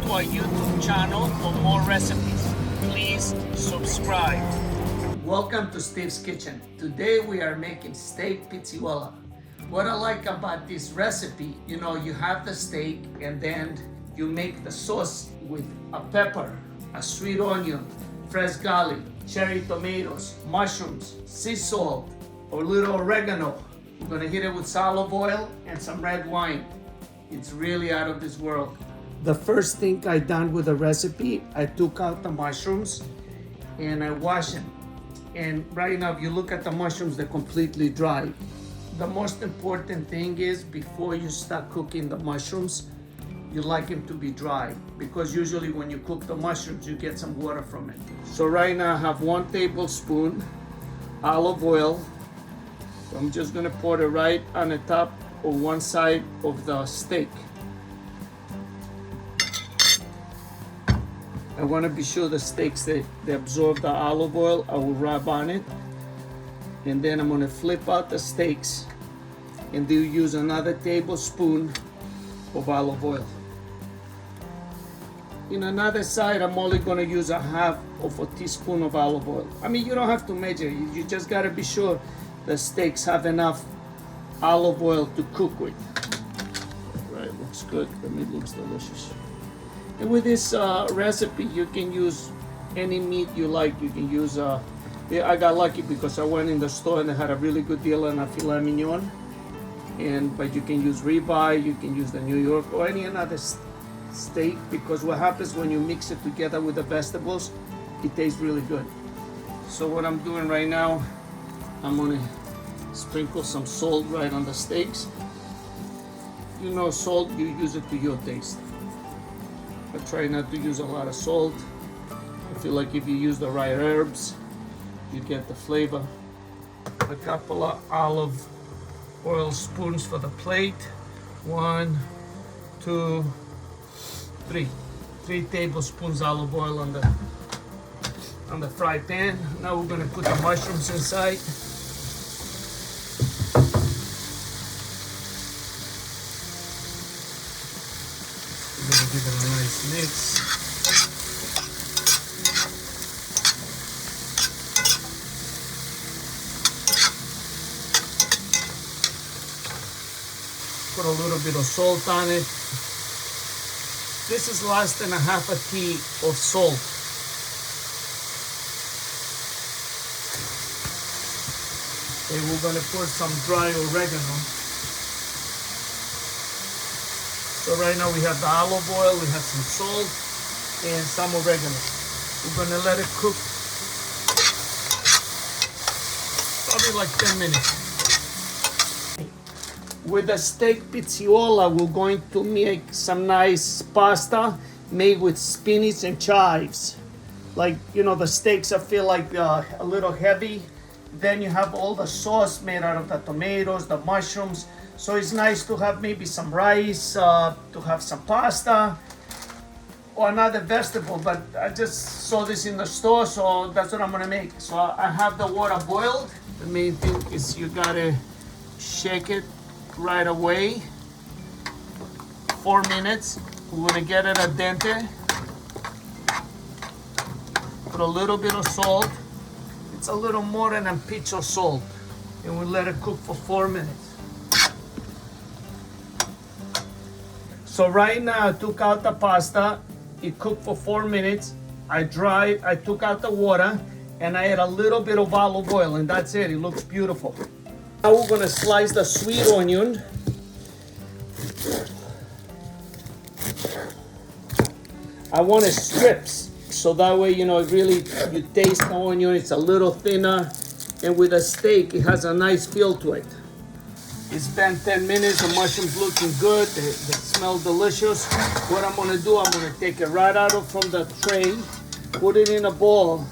to our YouTube channel for more recipes. Please subscribe. Welcome to Steve's Kitchen. Today we are making steak pizziola. What I like about this recipe, you have the steak and then you make the sauce with a pepper, a sweet onion, fresh garlic, cherry tomatoes, mushrooms, sea salt, or little oregano. We're gonna hit it with olive oil and some red wine. It's really out of this world. The first thing I done with the recipe, I took out the mushrooms and I washed them. And right now, if you look at the mushrooms, they're completely dry. The most important thing is before you start cooking the mushrooms, you like them to be dry, because usually when you cook the mushrooms, you get some water from it. So right now I have 1 tablespoon olive oil. So I'm just gonna pour it right on the top of one side of the steak. I want to be sure the steaks, they absorb the olive oil. I will rub on it. And then I'm going to flip out the steaks and do use another tablespoon of olive oil. In another side, I'm only going to use a half of a teaspoon of olive oil. I mean, you don't have to measure. You just got to be sure the steaks have enough olive oil to cook with. Right, looks good. The meat looks delicious. And with this recipe, you can use any meat you like. You can use, I got lucky because I went in the store and they had a really good deal on a filet mignon. But you can use ribeye, you can use the New York or any other steak, because what happens when you mix it together with the vegetables, it tastes really good. So what I'm doing right now, I'm gonna sprinkle some salt right on the steaks. Salt, you use it to your taste. I try not to use a lot of salt. I feel like if you use the right herbs, you get the flavor. A couple of olive oil spoons for the plate. 1, 2, 3. 3 tablespoons olive oil on the fry pan. Now we're gonna put the mushrooms inside. Give it a nice mix. Put a little bit of salt on it. This is less than a half a tea of salt. And we're gonna put some dry oregano. So right now we have the olive oil, we have some salt, and some oregano. We're gonna let it cook probably like 10 minutes. With the steak pizziola, we're going to make some nice pasta made with spinach and chives. Like, the steaks, I feel like a little heavy. Then you have all the sauce made out of the tomatoes, the mushrooms. So it's nice to have maybe some rice, to have some pasta, or another vegetable. But I just saw this in the store, so that's what I'm gonna make. So I have the water boiled. The main thing is you gotta shake it right away. 4 minutes. We're gonna get it al dente. Put a little bit of salt. It's a little more than a pinch of salt. And we let it cook for 4 minutes. So right now I took out the pasta. It cooked for 4 minutes. I took out the water and I add a little bit of olive oil, and that's it. It looks beautiful. Now we're gonna slice the sweet onion. I want it strips, so that way, you taste the onion. It's a little thinner, and with a steak, it has a nice feel to it. It's been 10 minutes, the mushrooms looking good, they smell delicious. What I'm gonna do, I'm gonna take it right out from the tray, put it in a bowl,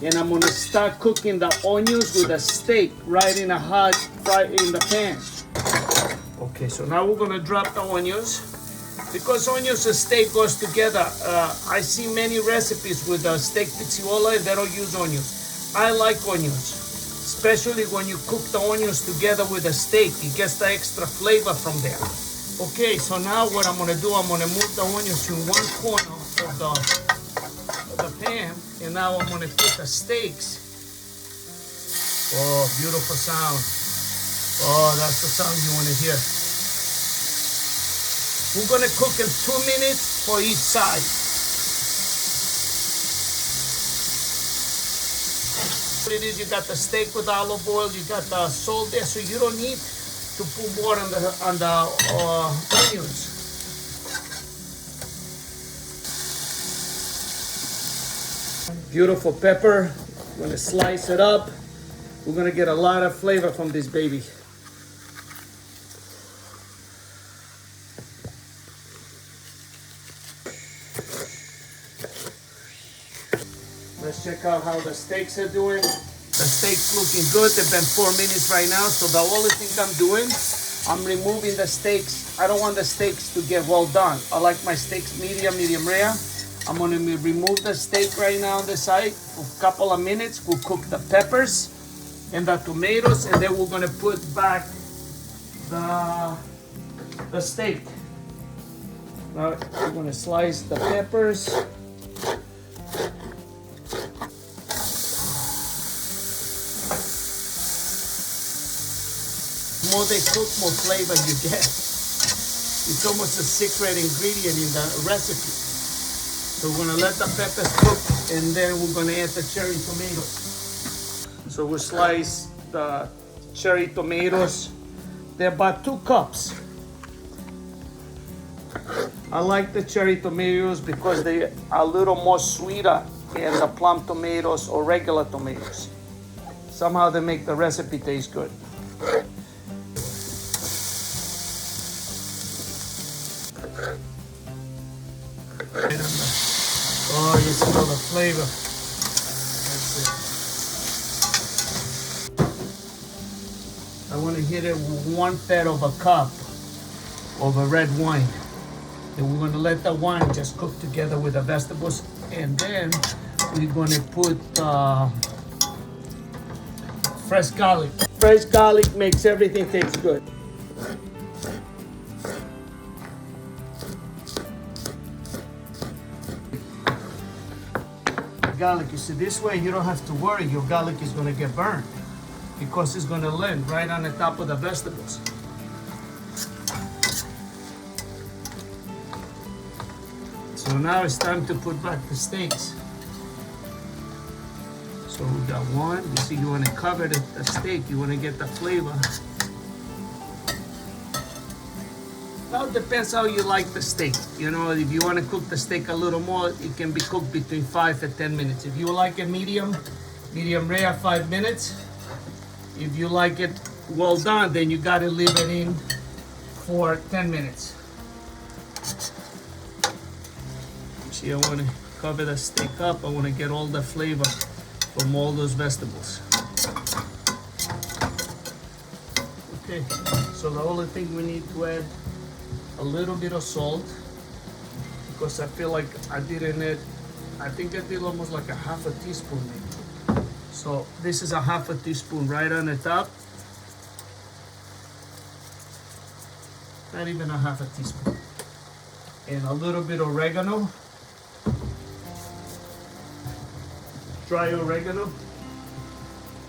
and I'm gonna start cooking the onions with the steak right in a hot fry in the pan. Okay, so now we're gonna drop the onions. Because onions and steak goes together, I see many recipes with the steak pizziola and they don't use onions. I like onions. Especially when you cook the onions together with the steak, it gets the extra flavor from there. Okay, so now what I'm gonna do, I'm gonna move the onions to one corner of the pan, and now I'm gonna put the steaks. Oh, beautiful sound. Oh, that's the sound you wanna hear. We're gonna cook in 2 minutes for each side. What it is, you got the steak with olive oil, you got the salt there, so you don't need to put more on the onions. Beautiful pepper. We're gonna slice it up. We're gonna get a lot of flavor from this baby. Let's check out how the steaks are doing. The steaks looking good. They've been 4 minutes right now. So the only thing I'm doing, I'm removing the steaks. I don't want the steaks to get well done. I like my steaks medium rare. I'm gonna remove the steak right now on the side for a couple of minutes. We'll cook the peppers and the tomatoes, and then we're gonna put back the steak. Now we're gonna slice the peppers. The more they cook, more flavor you get. It's almost a secret ingredient in the recipe. So we're gonna let the peppers cook, and then we're gonna add the cherry tomatoes. So we slice the cherry tomatoes. They're about 2 cups. I like the cherry tomatoes because they are a little more sweeter than the plum tomatoes or regular tomatoes. Somehow they make the recipe taste good. Oh, you smell the flavor. That's it. I want to hit it with 1/3 of a cup of a red wine. And we're going to let the wine just cook together with the vegetables. And then we're going to put fresh garlic. Fresh garlic makes everything taste good. Garlic, you see, this way you don't have to worry your garlic is going to get burned because it's going to land right on the top of the vegetables. So now it's time to put back the steaks. So we got one. You see, you want to cover the steak. You want to get the flavor. Now it depends how you like the steak. You know, if you want to cook the steak a little more, it can be cooked between 5 and 10 minutes. If you like it medium rare, 5 minutes. If you like it well done, then you got to leave it in for 10 minutes. See, I want to cover the steak up. I want to get all the flavor from all those vegetables. Okay, so the only thing we need to add a little bit of salt, because I feel like I didn't add, I think I did almost like a 1/2 teaspoon maybe. So this is a 1/2 teaspoon right on the top. Not even a 1/2 teaspoon. And a little bit of oregano. Dry oregano.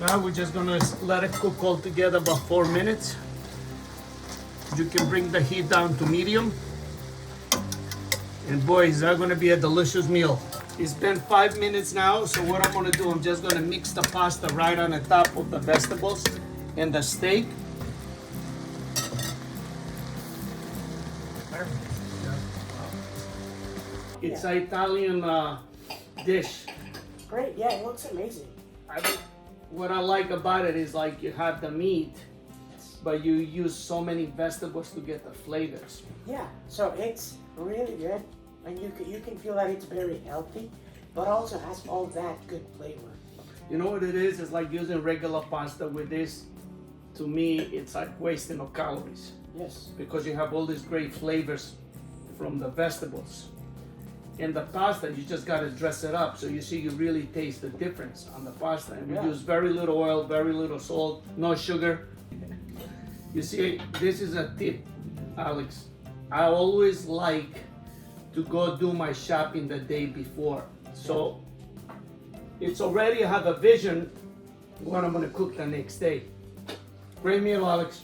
Now we're just gonna let it cook all together about 4 minutes. You can bring the heat down to medium. And boy, is that gonna be a delicious meal. It's been 5 minutes now, so what I'm gonna do, I'm just gonna mix the pasta right on the top of the vegetables and the steak. It's an Italian dish. Great, yeah, it looks amazing. What I like about it is like you have the meat, but you use so many vegetables to get the flavors. Yeah, so it's really good, and you can feel that it's very healthy, but also has all that good flavor. You know what it is? It's like using regular pasta with this. To me, it's like wasting of calories. Yes. Because you have all these great flavors from the vegetables. In the pasta, you just gotta dress it up, so you see you really taste the difference on the pasta. And we use very little oil, very little salt, no sugar. You see, this is a tip, Alex. I always like to go do my shopping the day before. So it's already, I have a vision what I'm gonna cook the next day. Great meal, Alex.